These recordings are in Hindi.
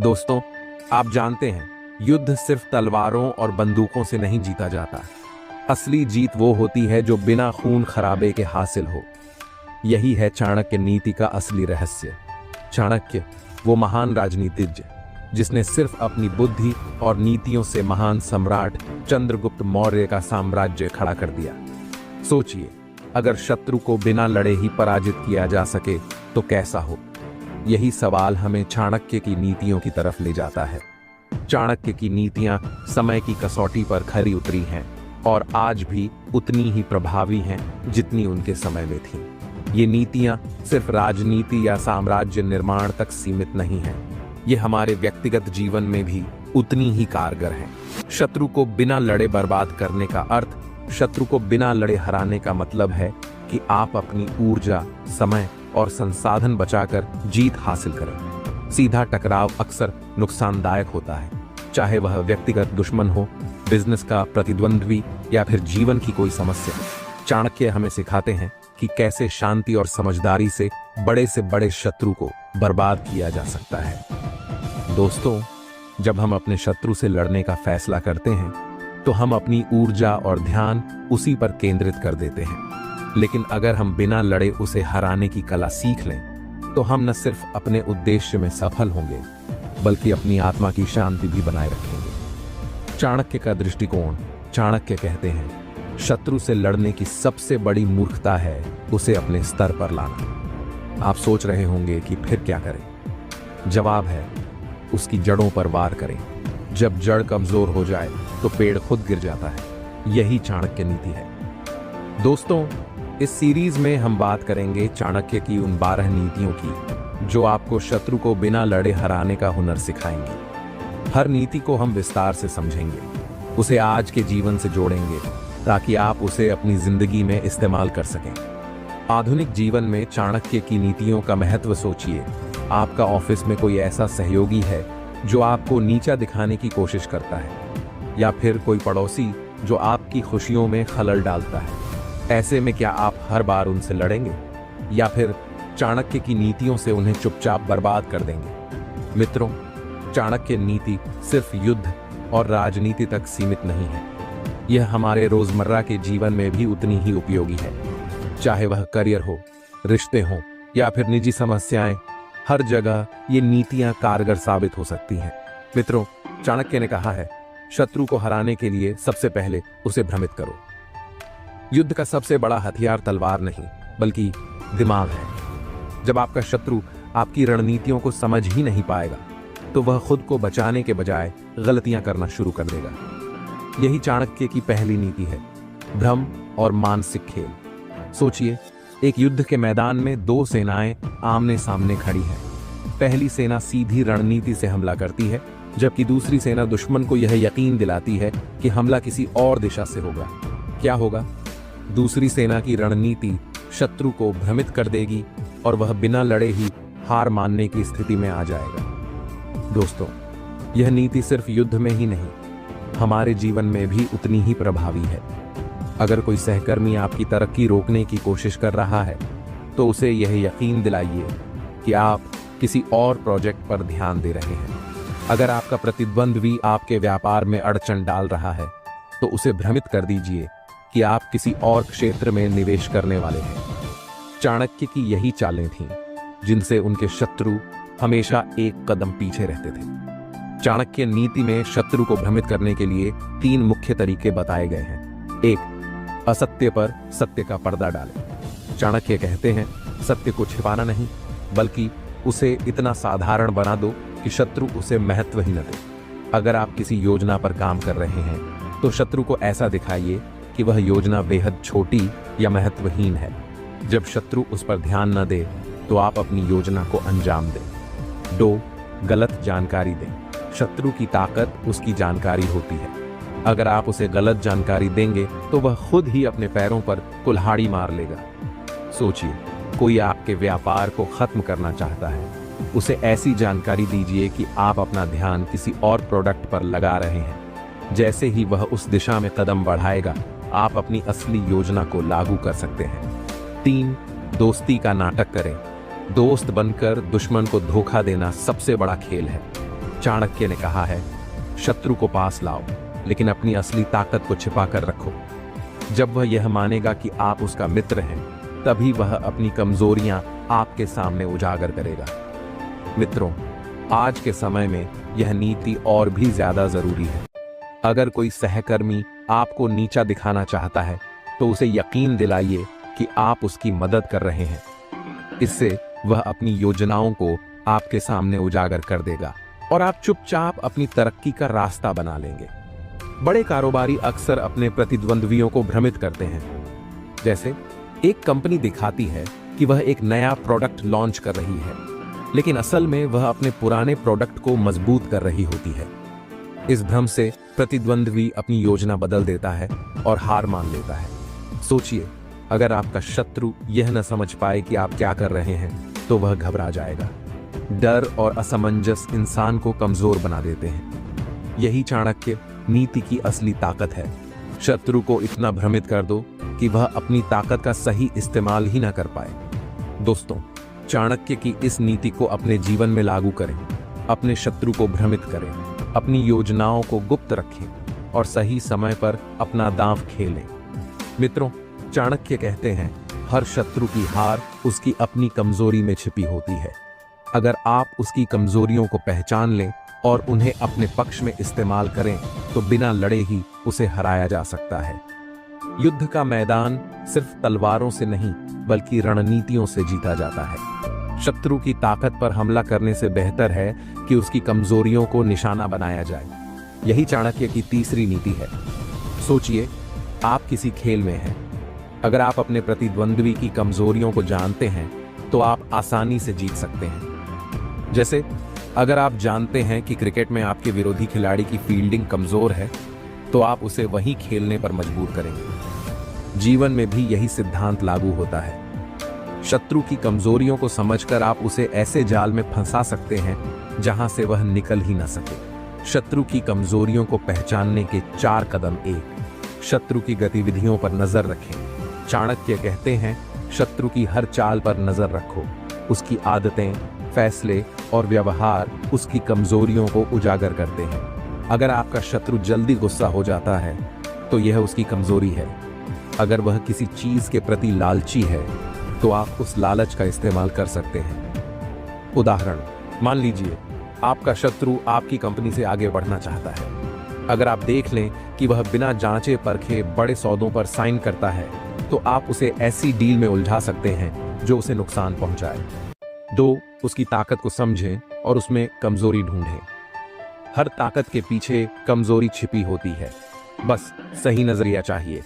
दोस्तों, आप जानते हैं, युद्ध सिर्फ तलवारों और बंदूकों से नहीं जीता जाता। असली जीत वो होती है जो बिना खून खराबे के हासिल हो। यही है चाणक्य नीति का असली रहस्य। चाणक्य वो महान राजनीतिज्ञ जिसने सिर्फ अपनी बुद्धि और नीतियों से महान सम्राट चंद्रगुप्त मौर्य का साम्राज्य खड़ा कर दिया। सोचिए, अगर शत्रु को बिना लड़े ही पराजित किया जा सके तो कैसा हो। यही सवाल हमें चाणक्य की नीतियों की तरफ ले जाता है। चाणक्य की नीतियां समय की कसौटी पर खरी उतरी हैं और आज भी उतनी ही प्रभावी हैं जितनी उनके समय में थीं। ये नीतियां सिर्फ राजनीति या साम्राज्य निर्माण तक सीमित नहीं हैं, ये हमारे व्यक्तिगत जीवन में भी उतनी ही कारगर हैं। शत्रु को बिना लड़े बर्बाद करने का अर्थ, शत्रु को बिना लड़े हराने का मतलब है कि आप अपनी ऊर्जा, समय और संसाधन बचाकर जीत हासिल करें। सीधा टकराव अक्सर नुकसानदायक होता है, चाहे वह व्यक्तिगत दुश्मन हो, बिजनेस का प्रतिद्वंद्वी या फिर जीवन की कोई समस्या। चाणक्य हमें सिखाते हैं कि कैसे शांति और समझदारी से बड़े शत्रु को बर्बाद किया जा सकता है। दोस्तों, जब हम अपने शत्रु से लड़ने का फैसला करते हैं तो हम अपनी ऊर्जा और ध्यान उसी पर केंद्रित कर देते हैं। लेकिन अगर हम बिना लड़े उसे हराने की कला सीख लें तो हम न सिर्फ अपने उद्देश्य में सफल होंगे बल्कि अपनी आत्मा की शांति भी बनाए रखेंगे। चाणक्य का दृष्टिकोण, चाणक्य कहते हैं, शत्रु से लड़ने की सबसे बड़ी मूर्खता है उसे अपने स्तर पर लाना। आप सोच रहे होंगे कि फिर क्या करें? जवाब है, उसकी जड़ों पर वार करें। जब जड़ कमजोर हो जाए तो पेड़ खुद गिर जाता है। यही चाणक्य नीति है। दोस्तों, इस सीरीज में हम बात करेंगे चाणक्य की उन 12 नीतियों की जो आपको शत्रु को बिना लड़े हराने का हुनर सिखाएंगी। हर नीति को हम विस्तार से समझेंगे, उसे आज के जीवन से जोड़ेंगे ताकि आप उसे अपनी जिंदगी में इस्तेमाल कर सकें। आधुनिक जीवन में चाणक्य की नीतियों का महत्व सोचिए। आपका ऑफिस में कोई ऐसा सहयोगी है जो आपको नीचा दिखाने की कोशिश करता है, या फिर कोई पड़ोसी जो आपकी खुशियों में खलल डालता है। ऐसे में क्या आप हर बार उनसे लड़ेंगे या फिर चाणक्य की नीतियों से उन्हें चुपचाप बर्बाद कर देंगे? मित्रों, चाणक्य नीति सिर्फ युद्ध और राजनीति तक सीमित नहीं है, यह हमारे रोजमर्रा के जीवन में भी उतनी ही उपयोगी है। चाहे वह करियर हो, रिश्ते हो या फिर निजी समस्याएं, हर जगह ये नीतियां कारगर साबित हो सकती हैं। मित्रों, चाणक्य ने कहा है, शत्रु को हराने के लिए सबसे पहले उसे भ्रमित करो। युद्ध का सबसे बड़ा हथियार तलवार नहीं बल्कि दिमाग है। जब आपका शत्रु आपकी रणनीतियों को समझ ही नहीं पाएगा तो वह खुद को बचाने के बजाय गलतियां करना शुरू कर देगा। यही चाणक्य की पहली नीति है, भ्रम और मानसिक खेल। सोचिए, एक युद्ध के मैदान में 2 सेनाएं आमने सामने खड़ी हैं। पहली सेना सीधी रणनीति से हमला करती है, जबकि दूसरी सेना दुश्मन को यह यकीन दिलाती है कि हमला किसी और दिशा से होगा। क्या होगा? दूसरी सेना की रणनीति शत्रु को भ्रमित कर देगी और वह बिना लड़े ही हार मानने की स्थिति में आ जाएगा। दोस्तों, यह नीति सिर्फ युद्ध में ही नहीं, हमारे जीवन में भी उतनी ही प्रभावी है। अगर कोई सहकर्मी आपकी तरक्की रोकने की कोशिश कर रहा है तो उसे यह यकीन दिलाइए कि आप किसी और प्रोजेक्ट पर ध्यान दे रहे हैं। अगर आपका प्रतिद्वंद्वी आपके व्यापार में अड़चन डाल रहा है तो उसे भ्रमित कर दीजिए कि आप किसी और क्षेत्र में निवेश करने वाले हैं। चाणक्य की यही चालें थीं जिनसे उनके शत्रु हमेशा एक कदम पीछे रहते थे। चाणक्य नीति में शत्रु को भ्रमित करने के लिए 3 मुख्य तरीके बताए गए हैं। 1, असत्य पर सत्य का पर्दा डालें। चाणक्य कहते हैं, सत्य को छिपाना नहीं बल्कि उसे इतना साधारण बना दो कि शत्रु उसे महत्व ही न दे। अगर आप किसी योजना पर काम कर रहे हैं तो शत्रु को ऐसा दिखाइए कि वह योजना बेहद छोटी या महत्वहीन है। जब शत्रु उस पर ध्यान न दे तो आप अपनी योजना को अंजाम दें। 2, गलत जानकारी दें। शत्रु की ताकत उसकी जानकारी होती है। अगर आप उसे गलत जानकारी देंगे तो वह खुद ही अपने पैरों पर कुल्हाड़ी मार लेगा। सोचिए, कोई आपके व्यापार को खत्म करना चाहता है, उसे ऐसी जानकारी दीजिए कि आप अपना ध्यान किसी और प्रोडक्ट पर लगा रहे हैं। जैसे ही वह उस दिशा में कदम बढ़ाएगा, आप अपनी असली योजना को लागू कर सकते हैं। 3, दोस्ती का नाटक करें। दोस्त बनकर दुश्मन को धोखा देना सबसे बड़ा खेल है। चाणक्य ने कहा है, शत्रु को पास लाओ, लेकिन अपनी असली ताकत को छिपा कर रखो। जब वह यह मानेगा कि आप उसका मित्र हैं, तभी वह अपनी कमजोरियां आपके सामने उजागर करेगा। मित्रों, आज के समय में यह नीति और भी ज्यादा जरूरी है। अगर कोई सहकर्मी आपको नीचा दिखाना चाहता है, तो उसे यकीन दिलाइए कि आप उसकी मदद कर रहे हैं। इससे वह अपनी योजनाओं को आपके सामने उजागर कर देगा और आप चुपचाप अपनी तरक्की का रास्ता बना लेंगे। बड़े कारोबारी अक्सर अपने प्रतिद्वंद्वियों को भ्रमित करते हैं। जैसे एक कंपनी दिखाती है कि वह एक नया प्रोडक्ट लॉन्च कर रही है, लेकिन असल में वह अपने पुराने प्रोडक्ट को मजबूत कर रही होती है। इस भ्रम से प्रतिद्वंद्वी अपनी योजना बदल देता है और हार मान लेता है। सोचिए, अगर आपका शत्रु यह न समझ पाए कि आप क्या कर रहे हैं, तो वह घबरा जाएगा। डर और असमंजस इंसान को कमजोर बना देते हैं। यही चाणक्य नीति की असली ताकत है। शत्रु को इतना भ्रमित कर दो कि वह अपनी ताकत का सही इस्तेमाल ही न कर पाए। दोस्तों, चाणक्य की इस नीति को अपने जीवन में लागू करें। अपने शत्रु को भ्रमित करें, अपनी योजनाओं को गुप्त रखें और सही समय पर अपना दांव खेलें। मित्रों, चाणक्य कहते हैं, हर शत्रु की हार उसकी अपनी कमजोरी में छिपी होती है। अगर आप उसकी कमजोरियों को पहचान लें और उन्हें अपने पक्ष में इस्तेमाल करें, तो बिना लड़े ही उसे हराया जा सकता है। युद्ध का मैदान सिर्फ तलवारों से नहीं, बल्कि रणनीतियों से जीता जाता है। शत्रु की ताकत पर हमला करने से बेहतर है कि उसकी कमजोरियों को निशाना बनाया जाए। यही चाणक्य की तीसरी नीति है। सोचिए, आप किसी खेल में हैं। अगर आप अपने प्रतिद्वंद्वी की कमजोरियों को जानते हैं, तो आप आसानी से जीत सकते हैं। जैसे अगर आप जानते हैं कि क्रिकेट में आपके विरोधी खिलाड़ी की फील्डिंग कमजोर है, तो आप उसे वही खेलने पर मजबूर करेंगे। जीवन में भी यही सिद्धांत लागू होता है। शत्रु की कमजोरियों को समझकर आप उसे ऐसे जाल में फंसा सकते हैं जहां से वह निकल ही न सके। शत्रु की कमजोरियों को पहचानने के 4 कदम। 1, शत्रु की गतिविधियों पर नजर रखें। चाणक्य कहते हैं, शत्रु की हर चाल पर नजर रखो। उसकी आदतें, फैसले और व्यवहार उसकी कमजोरियों को उजागर करते हैं। अगर आपका शत्रु जल्दी गुस्सा हो जाता है, तो यह उसकी कमजोरी है। अगर वह किसी चीज के प्रति लालची है, तो आप उस लालच का इस्तेमाल कर सकते हैं। उदाहरण, मान लीजिए आपका शत्रु आपकी कंपनी से आगे बढ़ना चाहता है। अगर आप देख लें कि वह बिना जांचे परखे बड़े सौदों पर साइन करता है, तो आप उसे ऐसी डील में उलझा सकते हैं जो उसे नुकसान पहुंचाए। 2, उसकी ताकत को समझें और उसमें कमजोरी ढूंढें। हर ताकत के पीछे कमजोरी छिपी होती है, बस सही नजरिया चाहिए।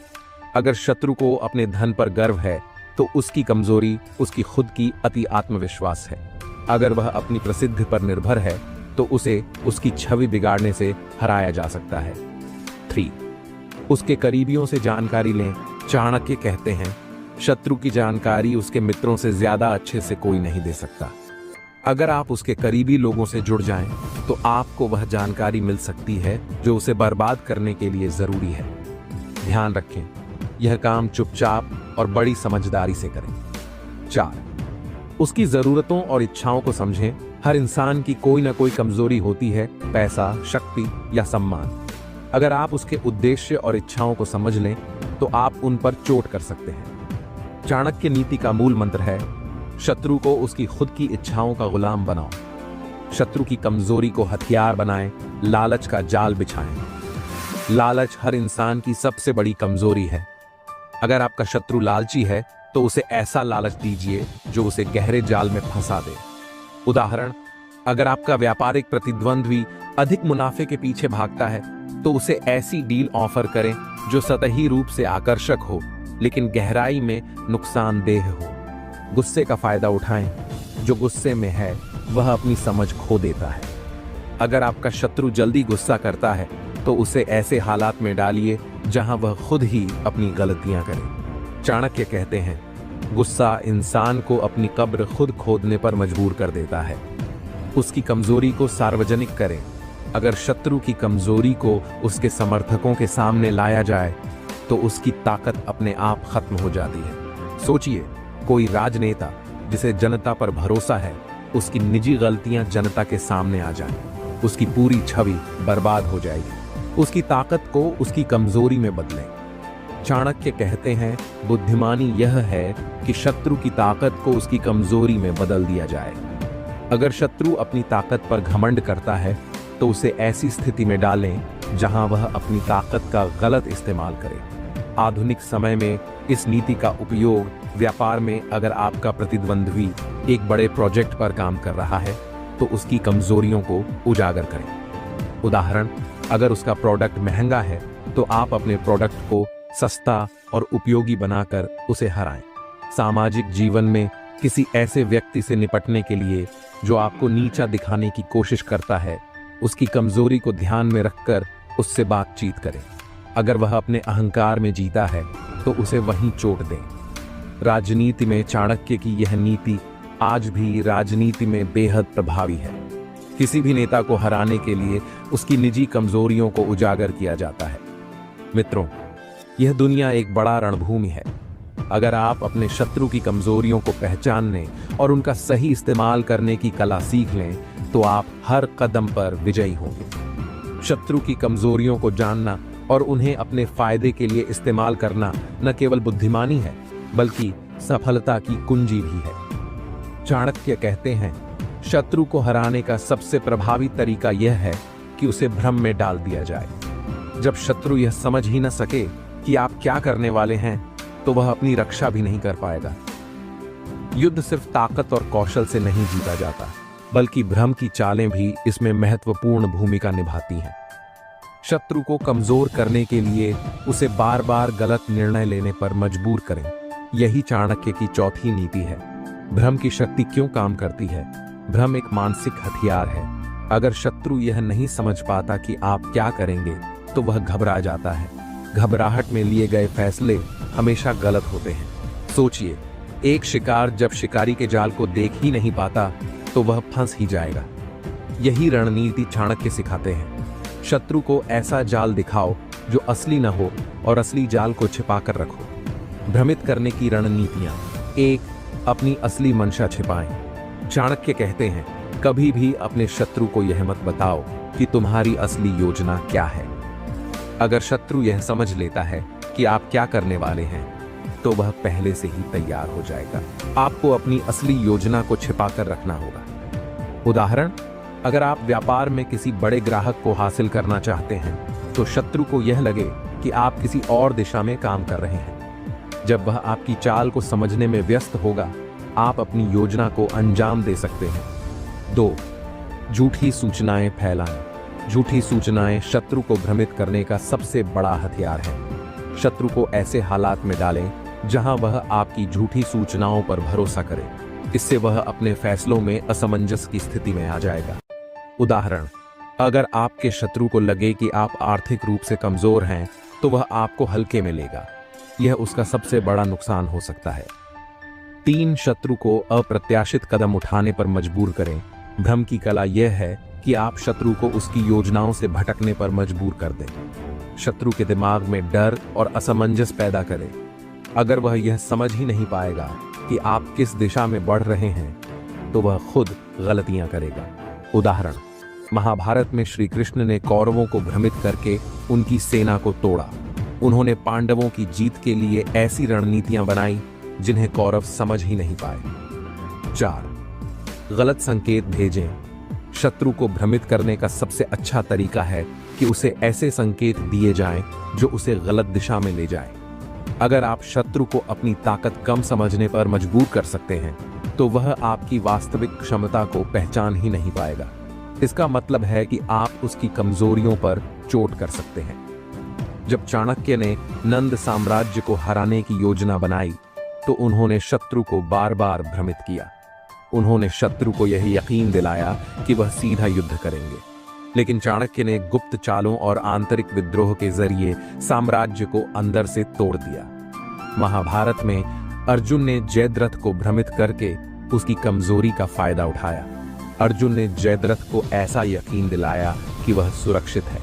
अगर शत्रु को अपने धन पर गर्व है, तो उसकी कमजोरी उसकी खुद की अति आत्मविश्वास है। अगर वह अपनी प्रसिद्धि पर निर्भर है, तो उसे उसकी छवि बिगाड़ने से हराया जा सकता है। 3, उसके करीबियों से जानकारी लें। चाणक्य कहते हैं, शत्रु की जानकारी उसके मित्रों से ज्यादा अच्छे से कोई नहीं दे सकता। अगर आप उसके करीबी लोगों से जुड़ जाएं, तो आपको वह जानकारी मिल सकती है जो उसे बर्बाद करने के लिए जरूरी है। ध्यान रखें, यह काम चुपचाप और बड़ी समझदारी से करें। 4, उसकी जरूरतों और इच्छाओं को समझें। हर इंसान की कोई ना कोई कमजोरी होती है, पैसा, शक्ति या सम्मान। अगर आप उसके उद्देश्य और इच्छाओं को समझ लें, तो आप उन पर चोट कर सकते हैं। चाणक्य नीति का मूल मंत्र है, शत्रु को उसकी खुद की इच्छाओं का गुलाम बनाओ। शत्रु की कमजोरी को हथियार बनाएं, लालच का जाल बिछाएं। लालच हर इंसान की सबसे बड़ी कमजोरी है। अगर आपका शत्रु लालची है, तो उसे ऐसा लालच दीजिए जो उसे गहरे जाल में फंसा दे। उदाहरण, अगर आपका व्यापारिक प्रतिद्वंद्वी अधिक मुनाफे के पीछे भागता है, तो उसे ऐसी डील ऑफर करें जो सतही रूप से आकर्षक हो, लेकिन गहराई में नुकसानदेह हो। गुस्से का फायदा उठाएं। जो गुस्से में है, वह अपनी समझ खो देता है। अगर आपका शत्रु जल्दी गुस्सा करता है, तो उसे ऐसे हालात में डालिए जहां वह खुद ही अपनी गलतियां करे। चाणक्य कहते हैं, गुस्सा इंसान को अपनी कब्र खुद खोदने पर मजबूर कर देता है। उसकी कमजोरी को सार्वजनिक करें। अगर शत्रु की कमजोरी को उसके समर्थकों के सामने लाया जाए, तो उसकी ताकत अपने आप खत्म हो जाती है। सोचिए, कोई राजनेता जिसे जनता पर भरोसा है, उसकी निजी गलतियां जनता के सामने आ जाएं। उसकी पूरी छवि बर्बाद हो जाएगी। उसकी ताकत को उसकी कमजोरी में बदलें। चाणक्य कहते हैं, बुद्धिमानी यह है कि शत्रु की ताकत को उसकी कमजोरी में बदल दिया जाए। अगर शत्रु अपनी ताकत पर घमंड करता है तो उसे ऐसी स्थिति में डालें जहां वह अपनी ताकत का गलत इस्तेमाल करे। आधुनिक समय में इस नीति का उपयोग व्यापार में, अगर आपका प्रतिद्वंद्वी एक बड़े प्रोजेक्ट पर काम कर रहा है तो उसकी कमजोरियों को उजागर करें। उदाहरण, अगर उसका प्रोडक्ट महंगा है तो आप अपने प्रोडक्ट को सस्ता और उपयोगी बनाकर उसे हराएं। सामाजिक जीवन में किसी ऐसे व्यक्ति से निपटने के लिए जो आपको नीचा दिखाने की कोशिश करता है, उसकी कमजोरी को ध्यान में रखकर उससे बातचीत करें। अगर वह अपने अहंकार में जीता है तो उसे वहीं चोट दें। राजनीति में चाणक्य की यह नीति आज भी राजनीति में बेहद प्रभावी है। किसी भी नेता को हराने के लिए उसकी निजी कमजोरियों को उजागर किया जाता है। मित्रों, यह दुनिया एक बड़ा रणभूमि है। अगर आप अपने शत्रु की कमजोरियों को पहचानने और उनका सही इस्तेमाल करने की कला सीख लें तो आप हर कदम पर विजयी होंगे। शत्रु की कमजोरियों को जानना और उन्हें अपने फायदे के लिए इस्तेमाल करना न केवल बुद्धिमानी है बल्कि सफलता की कुंजी भी है। चाणक्य कहते हैं, शत्रु को हराने का सबसे प्रभावी तरीका यह है कि उसे भ्रम में डाल दिया जाए। जब शत्रु यह समझ ही न सके कि आप क्या करने वाले हैं तो वह अपनी रक्षा भी नहीं कर पाएगा। युद्ध सिर्फ ताकत और कौशल से नहीं जीता जाता, बल्कि भ्रम की चालें भी इसमें महत्वपूर्ण भूमिका निभाती हैं। शत्रु को कमजोर करने के लिए उसे बार बार गलत निर्णय लेने पर मजबूर करें। यही चाणक्य की चौथी नीति है। भ्रम की शक्ति क्यों काम करती है? भ्रम एक मानसिक हथियार है। अगर शत्रु यह नहीं समझ पाता कि आप क्या करेंगे तो वह घबरा जाता है। घबराहट में लिए गए फैसले हमेशा गलत होते हैं। सोचिए, एक शिकार जब शिकारी के जाल को देख ही नहीं पाता तो वह फंस ही जाएगा। यही रणनीति चाणक्य सिखाते हैं। शत्रु को ऐसा जाल दिखाओ जो असली न हो और असली जाल को छिपाकर रखो। भ्रमित करने की रणनीतियां। 1. अपनी असली मंशा छिपाएं। चाणक्य कहते हैं, कभी भी अपने शत्रु को यह मत बताओ कि तुम्हारी असली योजना क्या है। अगर शत्रु यह समझ लेता है कि आप क्या करने वाले हैं तो वह पहले से ही तैयार हो जाएगा। आपको अपनी असली योजना को छिपाकर रखना होगा। उदाहरण, अगर आप व्यापार में किसी बड़े ग्राहक को हासिल करना चाहते हैं तो शत्रु को यह लगे कि आप किसी और दिशा में काम कर रहे हैं। जब वह आपकी चाल को समझने में व्यस्त होगा, आप अपनी योजना को अंजाम दे सकते हैं। 2. झूठी सूचनाएं फैलाएं। झूठी सूचनाएं शत्रु को भ्रमित करने का सबसे बड़ा हथियार है। शत्रु को ऐसे हालात में डालें जहां वह आपकी झूठी सूचनाओं पर भरोसा करे। इससे वह अपने फैसलों में असमंजस की स्थिति में आ जाएगा। उदाहरण, अगर आपके शत्रु को लगे कि आप आर्थिक रूप से कमजोर हैं तो वह आपको हल्के में लेगा। यह उसका सबसे बड़ा नुकसान हो सकता है। 3. शत्रु को अप्रत्याशित कदम उठाने पर मजबूर करें। भ्रम की कला यह है कि आप शत्रु को उसकी योजनाओं से भटकने पर मजबूर कर दें। शत्रु के दिमाग में डर और असमंजस पैदा करें। अगर वह यह समझ ही नहीं पाएगा कि आप किस दिशा में बढ़ रहे हैं तो वह खुद गलतियां करेगा। उदाहरण, महाभारत में श्री कृष्ण ने कौरवों को भ्रमित करके उनकी सेना को तोड़ा। उन्होंने पांडवों की जीत के लिए ऐसी रणनीतियां बनाई जिन्हें कौरव समझ ही नहीं पाए। 4. गलत संकेत भेजें। शत्रु को भ्रमित करने का सबसे अच्छा तरीका है कि उसे ऐसे संकेत दिए जाएं जो उसे गलत दिशा में ले जाएं। अगर आप शत्रु को अपनी ताकत कम समझने पर मजबूर कर सकते हैं तो वह आपकी वास्तविक क्षमता को पहचान ही नहीं पाएगा। इसका मतलब है कि आप उसकी कमजोरियों पर चोट कर सकते हैं। जब चाणक्य ने नंद साम्राज्य को हराने की योजना बनाई तो उन्होंने शत्रु को बार बार भ्रमित किया। उन्होंने शत्रु को यह यकीन दिलाया कि वह सीधा युद्ध करेंगे, लेकिन चाणक्य ने गुप्त चालों और आंतरिक विद्रोह के जरिए साम्राज्य को अंदर से तोड़ दिया। महाभारत में अर्जुन ने जयद्रथ को भ्रमित करके उसकी कमजोरी का फायदा उठाया। अर्जुन ने जयद्रथ को ऐसा यकीन दिलाया कि वह सुरक्षित है,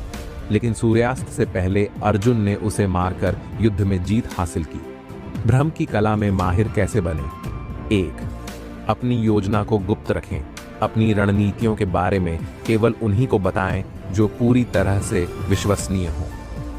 लेकिन सूर्यास्त से पहले अर्जुन ने उसे मारकर युद्ध में जीत हासिल की। भ्रम की कला में माहिर कैसे बने? 1. अपनी योजना को गुप्त रखें। अपनी रणनीतियों के बारे में केवल उन्हीं को बताएं जो पूरी तरह से विश्वसनीय हो।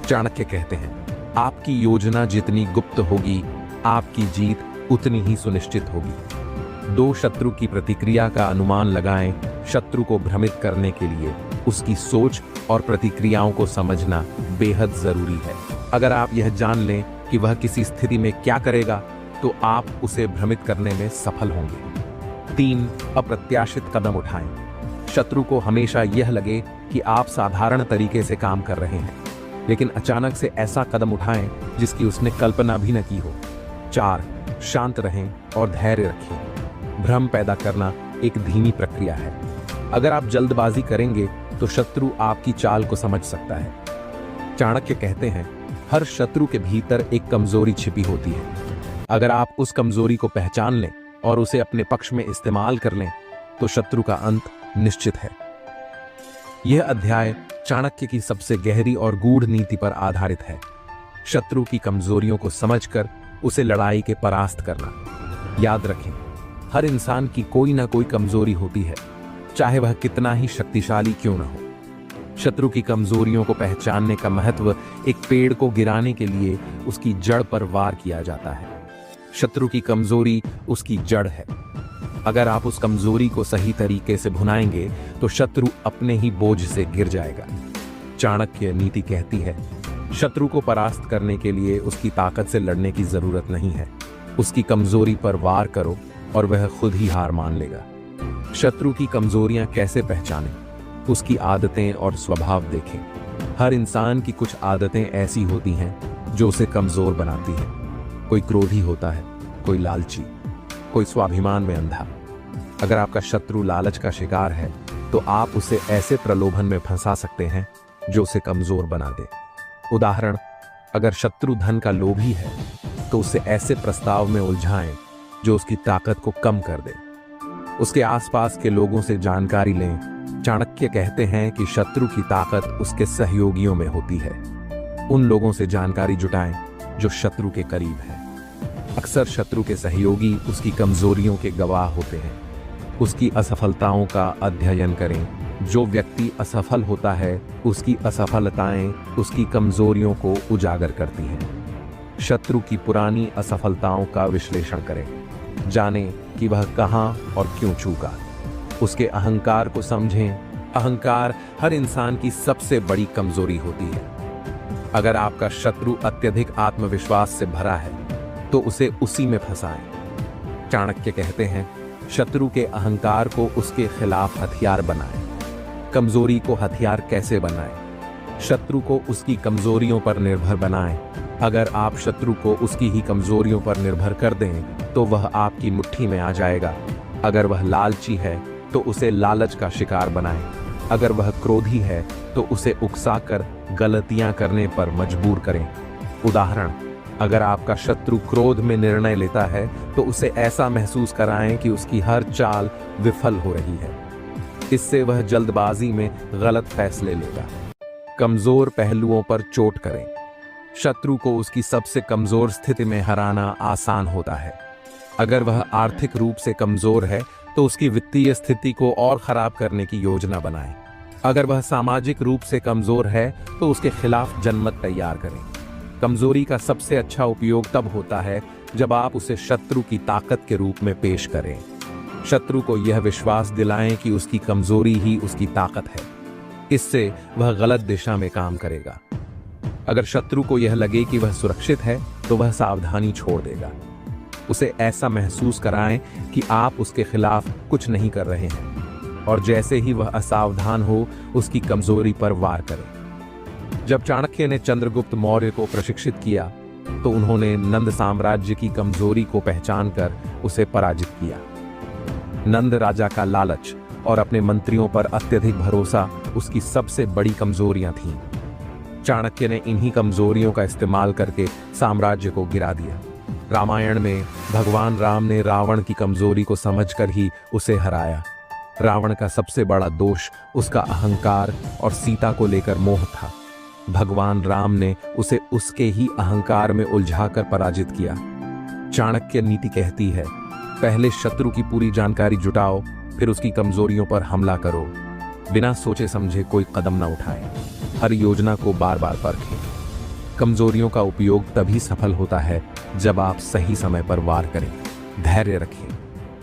चाणक्य कहते हैं, आपकी योजना जितनी गुप्त होगी, आपकी जीत उतनी ही सुनिश्चित होगी। दो शत्रु की प्रतिक्रिया का अनुमान लगाएं। शत्रु को भ्रमित करने के लिए उसकी सोच और प्रतिक्रियाओं को समझना बेहद जरूरी है। अगर आप यह जान लें कि वह किसी स्थिति में क्या करेगा, तो आप उसे भ्रमित करने में सफल होंगे। 3. अप्रत्याशित कदम उठाएं। शत्रु को हमेशा यह लगे कि आप साधारण तरीके से काम कर रहे हैं, लेकिन अचानक से ऐसा कदम उठाएं जिसकी उसने कल्पना भी न की हो। 4. शांत रहें और धैर्य रखें। भ्रम पैदा करना एक धीमी प्रक्रिया है। अगर आप जल्दबाजी करेंगे तो शत्रु आपकी चाल को समझ सकता है। चाणक्य कहते हैं, हर शत्रु के भीतर एक कमजोरी छिपी होती है। अगर आप उस कमजोरी को पहचान लें और उसे अपने पक्ष में इस्तेमाल कर लें, तो शत्रु का अंत निश्चित है। यह अध्याय चाणक्य की सबसे गहरी और गूढ़ नीति पर आधारित है। शत्रु की कमजोरियों को समझकर उसे लड़ाई के परास्त करना। याद रखें, हर इंसान की कोई ना कोई कमजोरी होती है, चाहे वह कितना ही शक्तिशाली क्यों न हो। शत्रु की कमजोरियों को पहचानने का महत्व एक पेड़ को गिराने के लिए उसकी जड़ पर वार किया जाता है। शत्रु की कमजोरी उसकी जड़ है। अगर आप उस कमजोरी को सही तरीके से भुनाएंगे तो शत्रु अपने ही बोझ से गिर जाएगा। चाणक्य नीति कहती है, शत्रु को परास्त करने के लिए उसकी ताकत से लड़ने की जरूरत नहीं है। उसकी कमजोरी पर वार करो और वह खुद ही हार मान लेगा। शत्रु की कमजोरियां कैसे पहचानें? उसकी आदतें और स्वभाव देखें। हर इंसान की कुछ आदतें ऐसी होती हैं जो उसे कमजोर बनाती हैं। कोई क्रोधी होता है, कोई लालची, कोई स्वाभिमान में अंधा। अगर आपका शत्रु लालच का शिकार है, तो आप उसे ऐसे प्रलोभन में फंसा सकते हैं जो उसे कमजोर बना दे। उदाहरण, अगर शत्रु धन का लोभी है, तो उसे ऐसे प्रस्ताव में उलझाएं जो उसकी ताकत को कम कर दे। उसके आसपास के लोगों से जानकारी लें। चाणक्य कहते हैं कि शत्रु की ताकत उसके सहयोगियों में होती है। उन लोगों से जानकारी जुटाएं जो शत्रु के करीब है। अक्सर शत्रु के सहयोगी उसकी कमजोरियों के गवाह होते हैं। उसकी असफलताओं का अध्ययन करें। जो व्यक्ति असफल होता है, उसकी असफलताएं उसकी कमजोरियों को उजागर करती हैं। शत्रु की पुरानी असफलताओं का विश्लेषण करें। जानें कि वह कहां और क्यों चूका। उसके अहंकार को समझें। अहंकार हर इंसान की सबसे बड़ी कमजोरी होती है। अगर आपका शत्रु अत्यधिक आत्मविश्वास से भरा है, तो उसे उसी में फंसाएं। चाणक्य कहते हैं, शत्रु के अहंकार को उसके खिलाफ हथियार बनाएं। कमजोरी को हथियार कैसे बनाएं? शत्रु को उसकी कमजोरियों पर निर्भर बनाएं। अगर आप शत्रु को उसकी ही कमजोरियों पर निर्भर कर दें, तो वह आपकी मुट्ठी में आ जाएगा। अगर वह लालची है, तो उसे लालच का शिकार बनाएं। अगर वह क्रोधी है, तो उसे उकसाकर गलतियां करने पर मजबूर करें। उदाहरण, अगर आपका शत्रु क्रोध में निर्णय लेता है, तो उसे ऐसा महसूस कराएं कि उसकी हर चाल विफल हो रही है। इससे वह जल्दबाजी में गलत फैसले लेगा। कमजोर पहलुओं पर चोट करें। शत्रु को उसकी सबसे कमजोर स्थिति में हराना आसान होता है। अगर वह आर्थिक रूप से कमजोर है, तो उसकी वित्तीय स्थिति को और खराब करने की योजना बनाएं। अगर वह सामाजिक रूप से कमजोर है, तो उसके खिलाफ जनमत तैयार करें। कमजोरी का सबसे अच्छा उपयोग तब होता है जब आप उसे शत्रु की ताकत के रूप में पेश करें। शत्रु को यह विश्वास दिलाएं कि उसकी कमजोरी ही उसकी ताकत है। इससे वह गलत दिशा में काम करेगा। अगर शत्रु को यह लगे कि वह सुरक्षित है, तो वह सावधानी छोड़ देगा। उसे ऐसा महसूस कराएं कि आप उसके खिलाफ कुछ नहीं कर रहे हैं, और जैसे ही वह असावधान हो, उसकी कमजोरी पर वार करें। जब चाणक्य ने चंद्रगुप्त मौर्य को प्रशिक्षित किया, तो उन्होंने नंद साम्राज्य की कमजोरी को पहचानकर उसे पराजित किया। नंद राजा का लालच और अपने मंत्रियों पर अत्यधिक भरोसा उसकी सबसे बड़ी कमजोरियां थीं। चाणक्य ने इन्हीं कमजोरियों का इस्तेमाल करके साम्राज्य को गिरा दिया। रामायण में भगवान राम ने रावण की कमजोरी को समझकर ही उसे हराया। रावण का सबसे बड़ा दोष उसका अहंकार और सीता को लेकर मोह था। भगवान राम ने उसे उसके ही अहंकार में उलझाकर पराजित किया। चाणक्य नीति कहती है, पहले शत्रु की पूरी जानकारी जुटाओ, फिर उसकी कमजोरियों पर हमला करो। बिना सोचे समझे कोई कदम न उठाएं। हर योजना को बार बार परखें। कमजोरियों का उपयोग तभी सफल होता है जब आप सही समय पर वार करें। धैर्य रखें,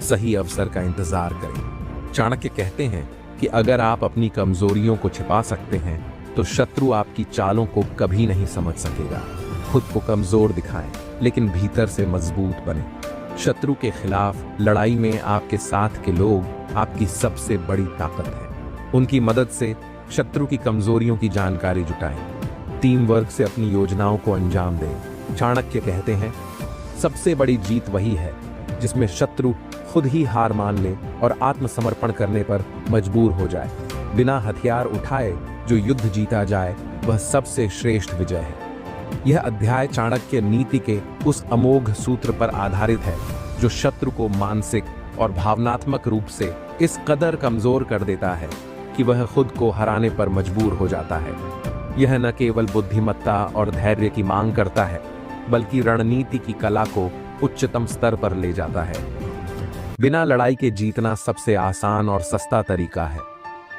सही अवसर का इंतजार करें। चाणक्य कहते हैं कि अगर आप अपनी कमजोरियों को छिपा सकते हैं तो शत्रु आपकी चालों को कभी नहीं समझ सकेगा। खुद को कमजोर दिखाएं, लेकिन भीतर से मजबूत बने। शत्रु के खिलाफ लड़ाई में आपके साथ के लोग आपकी सबसे बड़ी ताकत है। उनकी मदद से शत्रु की कमजोरियों की जानकारी जुटाएं। टीम वर्क से अपनी योजनाओं को अंजाम दें। चाणक्य कहते हैं, सबसे बड़ी जीत वही है जिसमें शत्रु खुद ही हार मान ले और आत्मसमर्पण करने पर मजबूर हो जाए। बिना हथियार उठाए जो युद्ध जीता जाए वह सबसे श्रेष्ठ विजय है। यह अध्याय चाणक्य नीति के उस अमोघ सूत्र पर आधारित है जो शत्रु को मानसिक और भावनात्मक रूप से इस कदर कमजोर कर देता है कि वह खुद को हराने पर मजबूर हो जाता है। यह न केवल बुद्धिमत्ता और धैर्य की मांग करता है, बल्कि रणनीति की कला को उच्चतम स्तर पर ले जाता है। बिना लड़ाई के जीतना सबसे आसान और सस्ता तरीका है।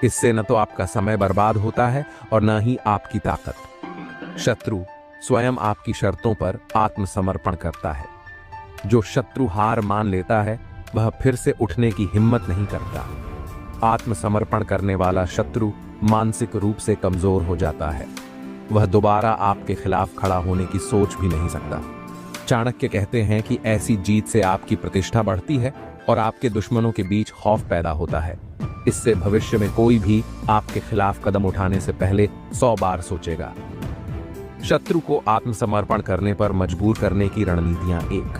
इससे न तो आपका समय बर्बाद होता है और न ही आपकी ताकत। शत्रु स्वयं आपकी शर्तों पर आत्मसमर्पण करता है। जो शत्रु हार मान लेता है वह फिर से उठने की हिम्मत नहीं करता। आत्मसमर्पण करने वाला शत्रु मानसिक रूप से कमजोर हो जाता है। वह दोबारा आपके खिलाफ खड़ा होने की सोच भी नहीं सकता। चाणक्य कहते हैं कि ऐसी जीत से आपकी प्रतिष्ठा बढ़ती है और आपके दुश्मनों के बीच खौफ पैदा होता है। इससे भविष्य में कोई भी आपके खिलाफ कदम उठाने से पहले 100 बार सोचेगा। शत्रु को आत्मसमर्पण करने पर मजबूर करने की रणनीतियां। 1,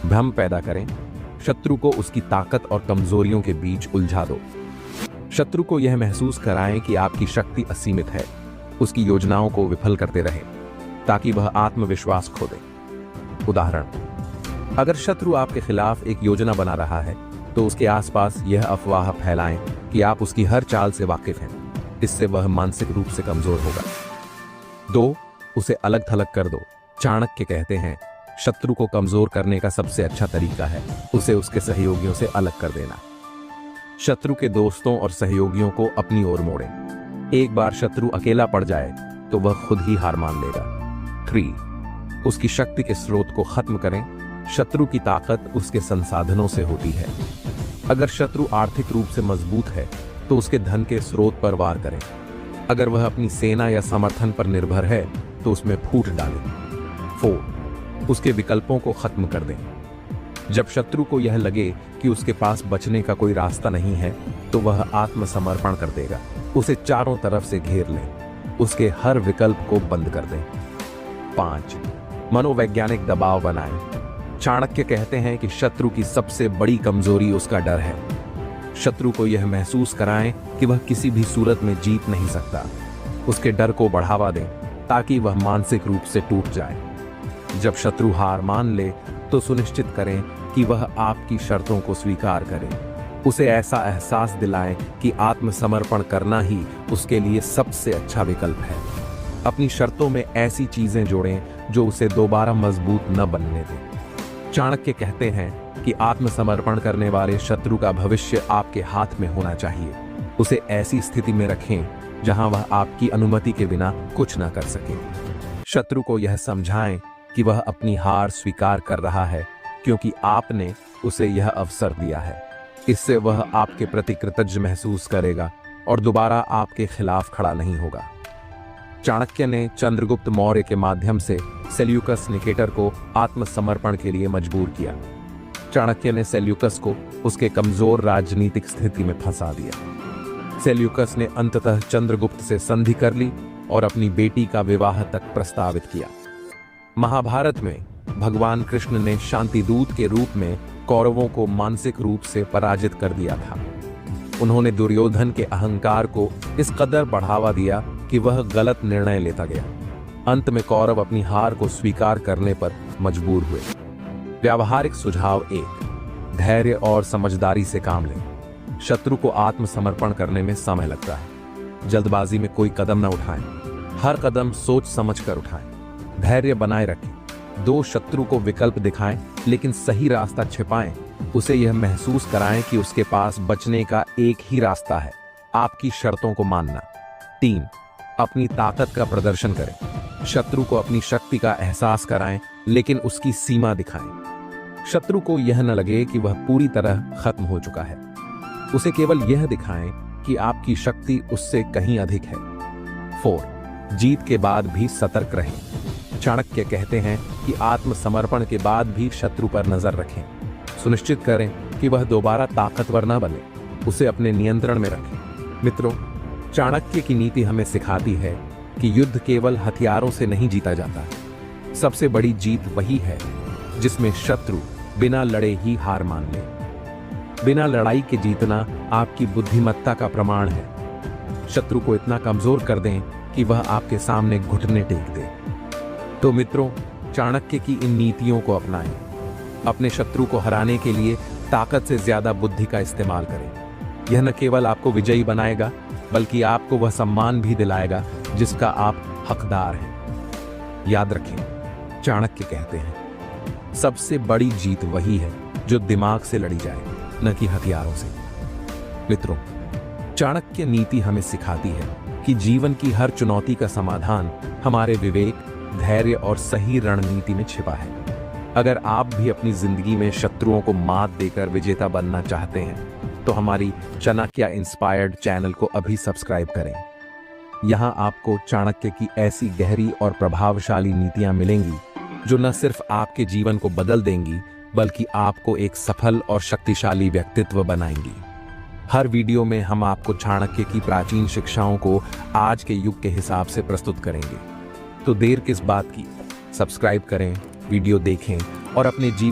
भ्रम पैदा करें। शत्रु को उसकी ताकत और कमजोरियों के बीच उलझा दो। शत्रु को यह महसूस कराएं कि आपकी शक्ति असीमित है। उसकी योजनाओं को विफल करते रहें ताकि वह आत्मविश्वास खो दे। उदाहरण, अगर शत्रु आपके खिलाफ एक योजना बना रहा है तो उसके आसपास यह अफवाह फैलाएं कि आप उसकी हर चाल से वाकिफ हैं। इससे वह मानसिक रूप से कमजोर होगा। 2, उसे अलग थलग कर दो। चाणक्य कहते हैं, शत्रु को कमजोर करने का सबसे अच्छा तरीका है उसे उसके सहयोगियों से अलग कर देना। शत्रु के दोस्तों और सहयोगियों को अपनी ओर मोड़ें। एक बार शत्रु अकेला पड़ जाए तो वह खुद ही हार मान लेगा। 3, उसकी शक्ति के स्रोत को खत्म करें। शत्रु की ताकत उसके संसाधनों से होती है। अगर शत्रु आर्थिक रूप से मजबूत है तो उसके धन के स्रोत पर वार करें। अगर वह अपनी सेना या समर्थन पर निर्भर है तो उसमें फूट डालें। 4, उसके विकल्पों को खत्म कर दें। जब शत्रु को यह लगे कि उसके पास बचने का कोई रास्ता नहीं है तो वह आत्मसमर्पण कर देगा। उसे चारों तरफ से घेर लें। उसके हर विकल्प को बंद कर दें। 5, मनोवैज्ञानिक दबाव बनाएं। चाणक्य कहते हैं कि शत्रु की सबसे बड़ी कमजोरी उसका डर है। शत्रु को यह महसूस कराएं कि वह किसी भी सूरत में जीत नहीं सकता। उसके डर को बढ़ावा दें ताकि वह मानसिक रूप से टूट जाए। जब शत्रु हार मान ले तो सुनिश्चित करें कि वह आपकी शर्तों को स्वीकार करे। उसे ऐसा एहसास दिलाएं कि आत्मसमर्पण करना ही उसके लिए सबसे अच्छा विकल्प है। अपनी शर्तों में ऐसी चीजें जोड़ें जो उसे दोबारा मजबूत न बनने दें। चाणक्य कहते हैं कि आत्मसमर्पण करने वाले शत्रु का भविष्य आपके हाथ में होना चाहिए। उसे ऐसी स्थिति में रखें जहां वह आपकी अनुमति के बिना कुछ न कर सके। शत्रु को यह समझाएं कि वह अपनी हार स्वीकार कर रहा है क्योंकि आपने उसे यह अवसर दिया है। इससे वह आपके प्रति कृतज्ञ महसूस करेगा और दोबारा आपके खिलाफ खड़ा नहीं होगा। चाणक्य ने चंद्रगुप्त मौर्य के माध्यम से सेल्यूकस निकेटर को आत्मसमर्पण के लिए मजबूर किया। चाणक्य ने सेल्यूकस को उसके कमजोर राजनीतिक स्थिति में फंसा दिया। सेल्यूकस ने अंततः चंद्रगुप्त से संधि कर ली और अपनी बेटी का विवाह तक प्रस्तावित किया। महाभारत में भगवान कृष्ण ने शांति दूत के रूप में कौरवों को मानसिक रूप से पराजित कर दिया था। उन्होंने दुर्योधन के अहंकार को इस कदर बढ़ावा दिया कि वह गलत निर्णय लेता गया। अंत में कौरव अपनी हार को स्वीकार करने पर मजबूर हुए। व्यावहारिक सुझाव 1, धैर्य और समझदारी से काम लें। शत्रु को आत्मसमर्पण करने में समय लगता है। जल्दबाजी में कोई कदम न उठाएं। हर कदम सोच समझ कर उठाएं। धैर्य बनाए रखें। 2, शत्रु को विकल्प दिखाएं लेकिन सही रास्ता छिपाएं उसे यह महसूस कराएं कि उसके पास बचने का एक ही रास्ता है, आपकी शर्तों को मानना। 3. अपनी ताकत का प्रदर्शन करें। शत्रु को अपनी शक्ति का एहसास कराएं, लेकिन उसकी सीमा दिखाएं। शत्रु को यह न लगे कि वह पूरी तरह खत्म हो चुका है। उसे केवल यह दिखाएं कि आपकी शक्ति उससे कहीं अधिक है। 4. जीत के बाद भी सतर्क रहें। चाणक्य कहते हैं कि आत्मसमर्पण के बाद भी शत्रु पर नजर रखें। सुनिश्चित करें कि वह दोबारा ताकतवर न बने। उसे अपने नियंत्रण में रखें। मित्रों, चाणक्य की नीति हमें सिखाती है कि युद्ध केवल हथियारों से नहीं जीता जाता। सबसे बड़ी जीत वही है जिसमें शत्रु बिना लड़े ही हार मान ले। बिना लड़ाई के जीतना आपकी बुद्धिमत्ता का प्रमाण है। शत्रु को इतना कमजोर कर दें कि वह आपके सामने घुटने टेक दे। तो मित्रों, चाणक्य की इन नीतियों को अपनाएं। अपने शत्रु को हराने के लिए ताकत से ज्यादा बुद्धि का इस्तेमाल करें। यह न केवल आपको विजयी बनाएगा, बल्कि आपको वह सम्मान भी दिलाएगा जिसका आप हकदार हैं। याद रखें, चाणक्य कहते हैं, सबसे बड़ी जीत वही है जो दिमाग से लड़ी जाए, न कि हथियारों से। मित्रों, चाणक्य नीति हमें सिखाती है कि जीवन की हर चुनौती का समाधान हमारे विवेक, धैर्य और सही रणनीति में छिपा है। अगर आप भी अपनी जिंदगी में शत्रुओं को मात देकर विजेता बनना चाहते हैं, तो हमारी चाणक्य इंस्पायर्ड चैनल को अभी सब्सक्राइब करें। यहाँ आपको चाणक्य की ऐसी गहरी और प्रभावशाली नीतियां मिलेंगी जो न सिर्फ आपके जीवन को बदल देंगी, बल्कि आपको एक सफल और शक्तिशाली व्यक्तित्व बनाएंगी। हर वीडियो में हम आपको चाणक्य की प्राचीन शिक्षाओं को आज के युग के हिसाब से प्रस्तुत करेंगे। तो देर किस बात की, सब्सक्राइब करें, वीडियो देखें और अपने जीवन